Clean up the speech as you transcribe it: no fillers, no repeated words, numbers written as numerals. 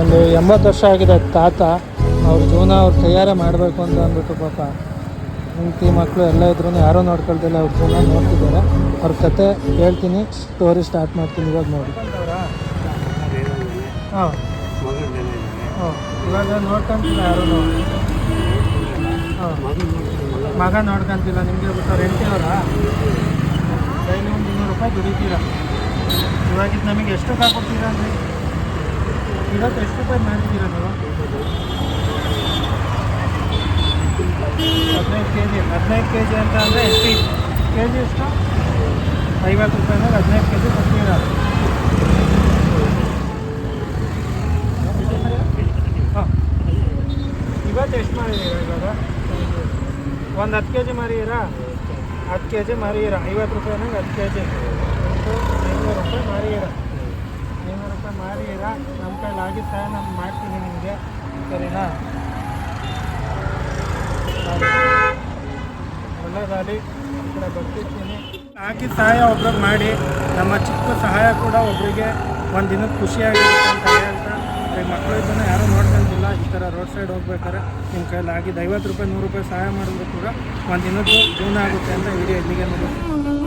ಒಂದು 80 ವರ್ಷ ಆಗಿದೆ ತಾತ. ಅವ್ರ ಜೀವನ ಅವ್ರು ತಯಾರೇ ಮಾಡಬೇಕು ಅಂತ ಅಂದ್ಬಿಟ್ಟು ಪಾಪ ಹೆಂಡತಿ ಮಕ್ಕಳು ಎಲ್ಲ ಇದ್ರೂ ಯಾರೂ ನೋಡ್ಕೊಳ್ತಿಲ್ಲ, ಅವ್ರ ಜೀವನ ನೋಡ್ತಿದ್ದಾರೆ. ಅವ್ರ ಕತೆ ಹೇಳ್ತೀನಿ, ಸ್ಟೋರಿ ಸ್ಟಾರ್ಟ್ ಮಾಡ್ತೀನಿ ಇವಾಗ ನೋಡಿ. ಹಾಂ ಹಾಂ ಇವಾಗ ನೋಡ್ಕೊಂತಿಲ್ಲ ಯಾರೂ. ಹಾಂ ಮಗ ನೋಡ್ಕೊಂತಿಲ್ಲ. ನಿಮಗೆ ಗೊತ್ತಾ ರೆಂಟಿಯವರ ಡೈಲಿ ಒಂದು 200 ರೂಪಾಯಿ ದುಡಿತೀರಾ. ಇವಾಗಿದ್ದು ನಮಗೆ ಎಷ್ಟು ಕೊಡ್ತೀರಾ ಅಂದರೆ ಇವತ್ತು ಎಷ್ಟು ರೂಪಾಯಿ ಮಾಡ್ತಿದ್ದೀರಾ ನೀವು? 15 ಕೆ ಜಿ ಅಂತ ಅಂದರೆ ಎಷ್ಟು ಕೆ ಜಿ ಎಷ್ಟು? 50 ರೂಪಾಯಿನಾಗ 15 ಕೆ ಜಿ ಕೊಡ್ತೀರಾ. ಹಾಂ ಇವತ್ತು ಎಷ್ಟು ಮಾಡಿದ್ದೀರಾ? ಇವಾಗ ಒಂದು 10 ಕೆ ಜಿ ಮಾರಿದ್ದೀರಾ? 10 ಕೆ ಜಿ ಮಾರಿದ್ದೀರಾ 50 ರೂಪಾಯಿನಾಗ 10 ಕೆ ಜಿ 500 ರೂಪಾಯಿ ಮಾರಿದ್ದೀರಾ. 500 ರೂಪಾಯಿ ಮಾರಿದ್ದೀರಾ. ನಮ್ಮ ಕೈಲಿ ಆಗಿದ್ದ ಸಹಾಯ ನಾನು ಮಾಡ್ತೀನಿ ನಿಮಗೆ, ಸರಿನಾ? ಒಳ್ಳೆದಾಗಲಿ. ಈ ಕಡೆ ಬರ್ತಿರ್ತೀನಿ. ಹಾಕಿದ ಸಹಾಯ ಒಬ್ರಿಗೆ ಮಾಡಿ, ನಮ್ಮ ಚಿಕ್ಕ ಸಹಾಯ ಕೂಡ ಒಬ್ಬರಿಗೆ ಒಂದು ದಿನಕ್ಕೆ ಖುಷಿಯಾಗಿರುತ್ತೆ ಅಂತ ಹೇಳ್ತಾ, ಮಕ್ಕಳು ಇದನ್ನು ಯಾರೂ ನೋಡ್ಕೊಂತಿಲ್ಲ. ಈ ಥರ ರೋಡ್ ಸೈಡ್ ಹೋಗ್ಬೇಕಾದ್ರೆ ನಿಮ್ಮ ಕೈಲಿ ಆಗಿದ್ದು 50 ರೂಪಾಯಿ 100 ರೂಪಾಯಿ ಸಹಾಯ ಮಾಡಿದ್ರು ಕೂಡ ಒಂದು ದಿನದ್ದು ಜೀವನ ಆಗುತ್ತೆ ಅಂತ ವಿಡಿಯೋ ಇಲ್ಲಿಗೆ ಮುಗಿಸ್ತೀನಿ.